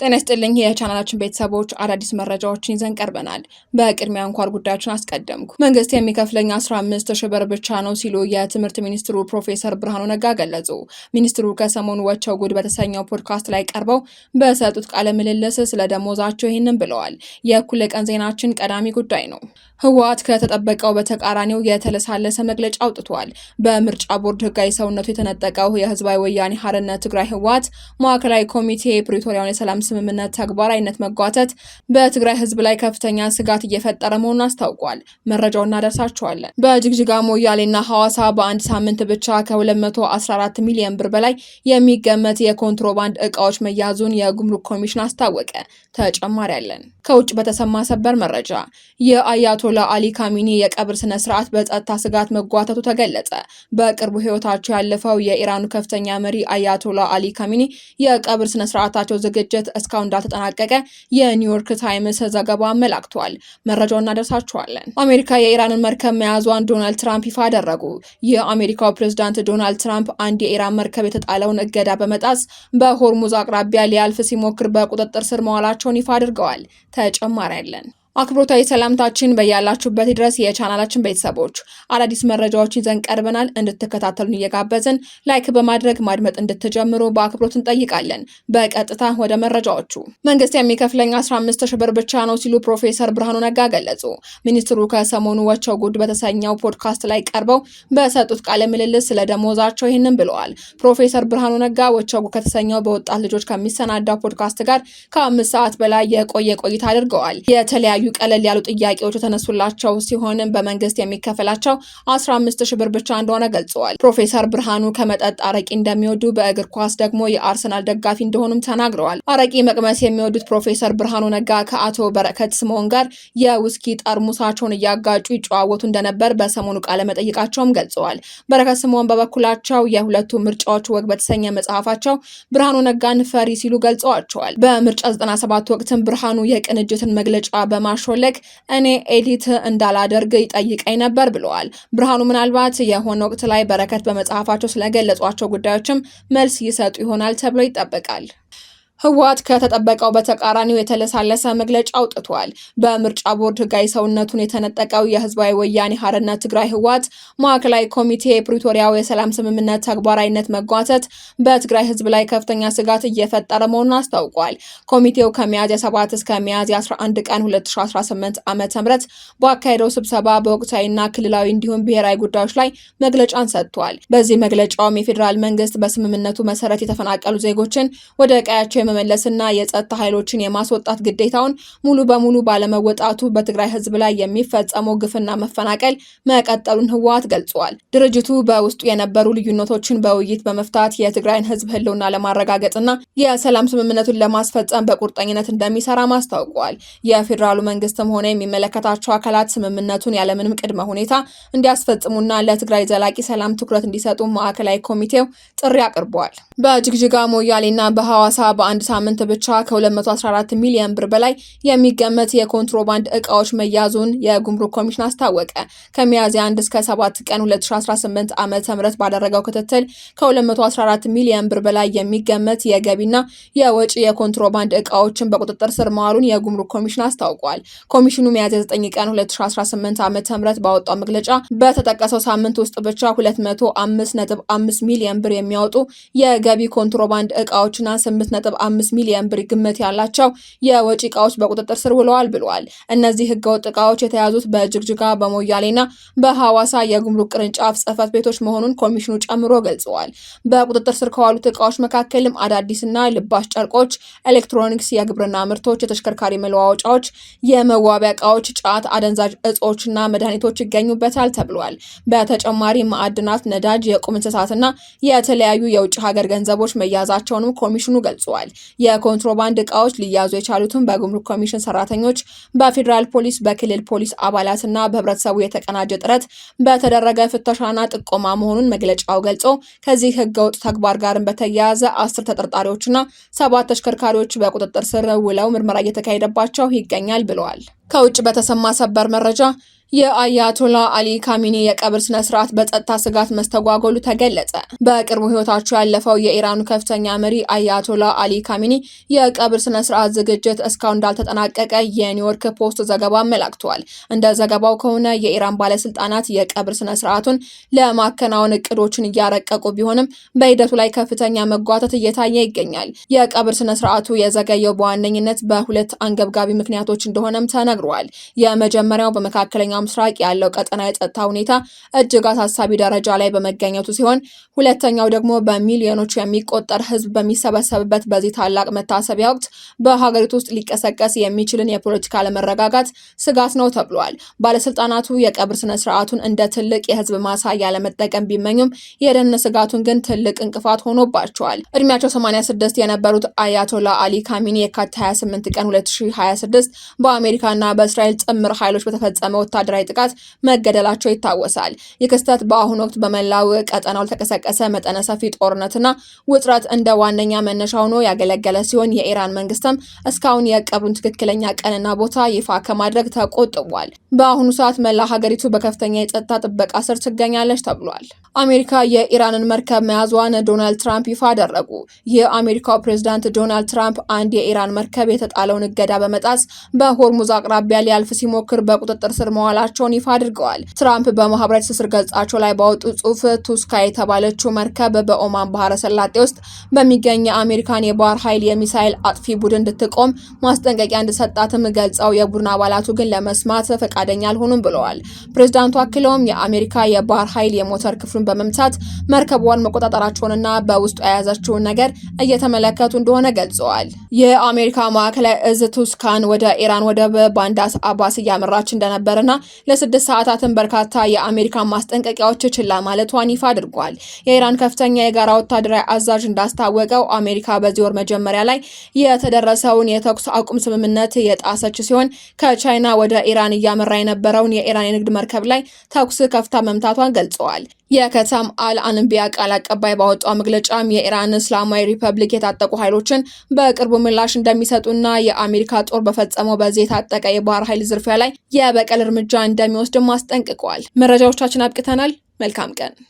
ጤና ይስጥልኝ የቻናላችን ቤተሰቦች አዳዲስ መረጃዎችን ይዘን ቀርበናል። በቅድሚያ አንኳር ጉዳዮችን አስቀደምኩ። መንግስት የሚከፍለኝ 15,000 ብር ብቻ ነው ሲሉ የትምህርት ሚኒስትሩ ፕሮፌሰር ብርሃኑ ነጋ ገለጹ። ሚኒስትሩ ከሰሞኑ ወቸው ጉድ በተሰኘው ፖድካስት ላይ ቀርበው በሰጡት ቃለ ምልልስ ስለ ደሞዛቸው ይህንን ብለዋል። የእኩለ ቀን ዜናችን ቀዳሚ ጉዳይ ነው። ህወሓት ከተጠበቀው በተቃራኒው የተለሳለሰ መግለጫ አውጥቷል። በምርጫ ቦርድ ህጋዊ ሰውነቱ የተነጠቀው የህዝባዊ ወያኔ ሓርነት ትግራይ ህወሓት ማዕከላዊ ኮሚቴ ፕሪቶሪያውን የሰላም ስምምነት ተግባራዊነት መጓተት በትግራይ ህዝብ ላይ ከፍተኛ ስጋት እየፈጠረ መሆኑን አስታውቋል። መረጃውን እናደርሳችኋለን። በጅግጅጋ ሞያሌና ሐዋሳ በአንድ ሳምንት ብቻ ከ214 ሚሊዮን ብር በላይ የሚገመት የኮንትሮባንድ እቃዎች መያዙን የጉምሩክ ኮሚሽን አስታወቀ። ተጨማሪ ያለን ከውጭ በተሰማ ሰበር መረጃ የአያቶላ አሊ ካሚኒ የቀብር ስነ ስርዓት በጸጥታ ስጋት መጓተቱ ተገለጸ። በቅርቡ ህይወታቸው ያለፈው የኢራኑ ከፍተኛ መሪ አያቶላ አሊ ካሚኒ የቀብር ስነ ስርዓታቸው ዝግጅት እስካሁን እንዳልተጠናቀቀ የኒውዮርክ ታይምስ ዘገባ አመላክቷል። መረጃውን እናደርሳችኋለን። አሜሪካ የኢራንን መርከብ መያዟን ዶናልድ ትራምፕ ይፋ አደረጉ። የአሜሪካው ፕሬዝዳንት ዶናልድ ትራምፕ አንድ የኢራን መርከብ የተጣለውን እገዳ በመጣስ በሆርሙዝ አቅራቢያ ሊያልፍ ሲሞክር በቁጥጥር ስር መዋላቸውን ይፋ አድርገዋል። ተጨማሪ ያለን አክብሮታዊ ሰላምታችን በያላችሁበት ድረስ የቻናላችን ቤተሰቦች አዳዲስ መረጃዎችን ይዘን ቀርበናል። እንድትከታተሉን እየጋበዝን ላይክ በማድረግ ማድመጥ እንድትጀምሩ በአክብሮት እንጠይቃለን። በቀጥታ ወደ መረጃዎቹ። መንግስት የሚከፍለኝ 15,000 ብር ብቻ ነው ሲሉ ፕሮፌሰር ብርሃኑ ነጋ ገለጹ። ሚኒስትሩ ከሰሞኑ ወቸው ጉድ በተሰኘው ፖድካስት ላይ ቀርበው በሰጡት ቃለ ምልልስ ስለ ደሞዛቸው ይህንን ብለዋል። ፕሮፌሰር ብርሃኑ ነጋ ወቸው ጉድ ከተሰኘው በወጣት ልጆች ከሚሰናዳው ፖድካስት ጋር ከ5 ሰዓት በላይ የቆየ ቆይታ አድርገዋል። የተለያዩ ቀለል ያሉ ጥያቄዎች ተነሱላቸው ሲሆን በመንግስት የሚከፈላቸው 15,000 ብር ብቻ እንደሆነ ገልጸዋል። ፕሮፌሰር ብርሃኑ ከመጠጥ አረቂ እንደሚወዱ በእግር ኳስ ደግሞ የአርሰናል ደጋፊ እንደሆኑም ተናግረዋል። አረቂ መቅመስ የሚወዱት ፕሮፌሰር ብርሃኑ ነጋ ከአቶ በረከት ስምኦን ጋር የውስኪ ጠርሙሳቸውን እያጋጩ ይጨዋወቱ እንደነበር በሰሞኑ ቃለ መጠይቃቸውም ገልጸዋል። በረከት ስምኦን በበኩላቸው የሁለቱ ምርጫዎች ወግ በተሰኘ መጽሐፋቸው ብርሃኑ ነጋን ፈሪ ሲሉ ገልጸዋቸዋል። በምርጫ 97 ወቅትም ብርሃኑ የቅንጅትን መግለጫ ማሾለክ እኔ ኤዲት እንዳላደርግ ይጠይቀኝ ነበር ብለዋል። ብርሃኑ ምናልባት የሆነ ወቅት ላይ በረከት በመጽሐፋቸው ስለገለጿቸው ጉዳዮችም መልስ ይሰጡ ይሆናል ተብሎ ይጠበቃል። ህወሓት ከተጠበቀው በተቃራኒው የተለሳለሰ መግለጫ አውጥቷል። በምርጫ ቦርድ ህጋዊ ሰውነቱን የተነጠቀው የህዝባዊ ወያኔ ሓርነት ትግራይ ህወሓት ማዕከላዊ ኮሚቴ ፕሪቶሪያው የሰላም ስምምነት ተግባራዊነት መጓተት በትግራይ ህዝብ ላይ ከፍተኛ ስጋት እየፈጠረ መሆኑን አስታውቋል። ኮሚቴው ከሚያዝያ 7 እስከ ሚያዝያ 11 ቀን 2018 ዓ.ም ባካሄደው ስብሰባ በወቅታዊና ክልላዊ እንዲሁም ብሔራዊ ጉዳዮች ላይ መግለጫን ሰጥቷል። በዚህ መግለጫውም የፌዴራል መንግስት በስምምነቱ መሰረት የተፈናቀሉ ዜጎችን ወደ ቀያቸው መመለስና የጸጥታ ኃይሎችን የማስወጣት ግዴታውን ሙሉ በሙሉ ባለመወጣቱ በትግራይ ህዝብ ላይ የሚፈጸመው ግፍና መፈናቀል መቀጠሉን ህወሓት ገልጿል። ድርጅቱ በውስጡ የነበሩ ልዩነቶችን በውይይት በመፍታት የትግራይን ህዝብ ህልውና ለማረጋገጥና የሰላም ስምምነቱን ለማስፈጸም በቁርጠኝነት እንደሚሰራ አስታውቋል። የፌዴራሉ መንግስትም ሆነ የሚመለከታቸው አካላት ስምምነቱን ያለምንም ቅድመ ሁኔታ እንዲያስፈጽሙና ለትግራይ ዘላቂ ሰላም ትኩረት እንዲሰጡ ማዕከላዊ ኮሚቴው ጥሪ አቅርቧል። በጅግጅጋ ሞያሌና በሐዋሳ በአንድ ሳምንት ብቻ ከ214 ሚሊዮን ብር በላይ የሚገመት የኮንትሮባንድ እቃዎች መያዙን የጉምሩክ ኮሚሽን አስታወቀ። ከሚያዝያ 1 እስከ 7 ቀን 2018 ዓ.ም ባደረገው ክትትል ከ214 ሚሊዮን ብር በላይ የሚገመት የገቢና የወጪ የኮንትሮባንድ እቃዎችን በቁጥጥር ስር መዋሉን የጉምሩክ ኮሚሽን አስታውቋል። ኮሚሽኑ ሚያዝያ 9 ቀን 2018 ዓ.ም ባወጣው መግለጫ በተጠቀሰው ሳምንት ውስጥ ብቻ 205.5 ሚሊዮን ብር የሚያወጡ የገቢ ኮንትሮባንድ እቃዎችና 8.5 ሚሊዮን ብር ግምት ያላቸው የወጪ እቃዎች በቁጥጥር ስር ውለዋል ብለዋል። እነዚህ ህገወጥ እቃዎች የተያዙት በጅግጅጋ በሞያሌና በሐዋሳ የጉምሩክ ቅርንጫፍ ጽህፈት ቤቶች መሆኑን ኮሚሽኑ ጨምሮ ገልጸዋል። በቁጥጥር ስር ከዋሉት እቃዎች መካከልም አዳዲስና ልባሽ ጨርቆች፣ ኤሌክትሮኒክስ፣ የግብርና ምርቶች፣ የተሽከርካሪ መለዋወጫዎች፣ የመዋቢያ እቃዎች፣ ጫት፣ አደንዛዥ እጾችና መድኃኒቶች ይገኙበታል ተብሏል። በተጨማሪ ማዕድናት፣ ነዳጅ፣ የቁም እንስሳትና የተለያዩ የውጭ ሀገር ገንዘቦች መያዛቸውንም ኮሚሽኑ ገልጿል። የኮንትሮባንድ እቃዎች ሊያዙ የቻሉትን በጉምሩክ ኮሚሽን ሰራተኞች፣ በፌዴራል ፖሊስ፣ በክልል ፖሊስ አባላትና በህብረተሰቡ የተቀናጀ ጥረት በተደረገ ፍተሻና ጥቆማ መሆኑን መግለጫው ገልጾ ከዚህ ህገወጥ ተግባር ጋር በተያያዘ 10 ተጠርጣሪዎችና 7 ተሽከርካሪዎች በቁጥጥር ስር ውለው ምርመራ እየተካሄደባቸው ይገኛል ብለዋል። ከውጭ በተሰማ ሰበር መረጃ የአያቶላ አሊ ካሚኒ የቀብር ስነ ስርዓት በጸጥታ ስጋት መስተጓጎሉ ተገለጸ። በቅርቡ ህይወታቸው ያለፈው የኢራኑ ከፍተኛ መሪ አያቶላ አሊ ካሚኒ የቀብር ስነ ስርዓት ዝግጅት እስካሁን እንዳልተጠናቀቀ የኒውዮርክ ፖስት ዘገባ አመላክቷል። እንደ ዘገባው ከሆነ የኢራን ባለስልጣናት የቀብር ስነ ስርዓቱን ለማከናወን እቅዶችን እያረቀቁ ቢሆንም በሂደቱ ላይ ከፍተኛ መጓተት እየታየ ይገኛል። የቀብር ስነ ስርዓቱ የዘገየው በዋነኝነት በሁለት አንገብጋቢ ምክንያቶች እንደሆነም ተነግሯል። የመጀመሪያው በመካከለኛ ምስራቅ ያለው ቀጠና የጸጥታ ሁኔታ እጅግ አሳሳቢ ደረጃ ላይ በመገኘቱ ሲሆን ሁለተኛው ደግሞ በሚሊዮኖች የሚቆጠር ህዝብ በሚሰበሰብበት በዚህ ታላቅ መታሰቢያ ወቅት በሀገሪቱ ውስጥ ሊቀሰቀስ የሚችልን የፖለቲካ አለመረጋጋት ስጋት ነው ተብሏል። ባለስልጣናቱ የቀብር ስነ ስርዓቱን እንደ ትልቅ የህዝብ ማሳያ ለመጠቀም ቢመኙም የደህንነት ስጋቱን ግን ትልቅ እንቅፋት ሆኖባቸዋል። እድሜያቸው 86 የነበሩት አያቶላ አሊ ካሚኒ የካቲት 28 ቀን 2026 በአሜሪካና በእስራኤል ጥምር ኃይሎች በተፈጸመ ወታደራዊ ጥቃት መገደላቸው ይታወሳል። ይህ ክስተት በአሁኑ ወቅት በመላው ቀጠናው ለተቀሰቀሰ መጠነ ሰፊ ጦርነትና ውጥረት እንደ ዋነኛ መነሻ ሆኖ ያገለገለ ሲሆን የኢራን መንግስትም እስካሁን የቀብሩን ትክክለኛ ቀንና ቦታ ይፋ ከማድረግ ተቆጥቧል። በአሁኑ ሰዓት መላ ሀገሪቱ በከፍተኛ የጸጥታ ጥበቃ ስር ትገኛለች ተብሏል። አሜሪካ የኢራንን መርከብ መያዟን ዶናልድ ትራምፕ ይፋ አደረጉ። የአሜሪካው ፕሬዝዳንት ዶናልድ ትራምፕ አንድ የኢራን መርከብ የተጣለውን እገዳ በመጣስ በሆርሙዝ አቅራቢያ ሊያልፍ ሲሞክር በቁጥጥር ስር መዋላቸውን ይፋ አድርገዋል። ትራምፕ በማህበራዊ ትስስር ገጻቸው ላይ ባወጡ ጽሑፍ ቱስካ የተባለችው መርከብ በኦማን ባህረ ሰላጤ ውስጥ በሚገኝ የአሜሪካን የባህር ኃይል የሚሳይል አጥፊ ቡድን እንድትቆም ማስጠንቀቂያ እንደሰጣትም ገልጸው የቡድን አባላቱ ግን ለመስማት ፈቃደኛ አልሆኑም ብለዋል። ፕሬዝዳንቱ አክለውም የአሜሪካ የባህር ኃይል የሞተር ክፍሉን በመምታት መርከቧን መቆጣጠራቸውንና በውስጡ የያዘችውን ነገር እየተመለከቱ እንደሆነ ገልጸዋል። የአሜሪካ ማዕከላዊ እዝ ቱስካን ወደ ኢራን ወደብ ባንዳስ አባስ እያመራች እንደነበርና ለ6 ሰዓታትን በርካታ የአሜሪካን ማስጠንቀቂያዎች ችላ ማለቷን ይፋ አድርጓል። የኢራን ከፍተኛ የጋራ ወታደራዊ አዛዥ እንዳስታወቀው አሜሪካ በዚህ ወር መጀመሪያ ላይ የተደረሰውን የተኩስ አቁም ስምምነት የጣሰች ሲሆን ከቻይና ወደ ኢራን እያመራ የነበረውን የኢራን የንግድ መርከብ ላይ ተኩስ ከፍታ መምታቷን ገልጸዋል። የከተም አል አንቢያ ቃል አቀባይ ባወጣው መግለጫም የኢራን እስላማዊ ሪፐብሊክ የታጠቁ ኃይሎችን በቅርቡ ምላሽ እንደሚሰጡና የአሜሪካ ጦር በፈጸመው በዚህ የታጠቀ የባህር ኃይል ዝርፊያ ላይ የበቀል እርምጃ እንደሚወስድም አስጠንቅቀዋል። መረጃዎቻችን አብቅተናል። መልካም ቀን።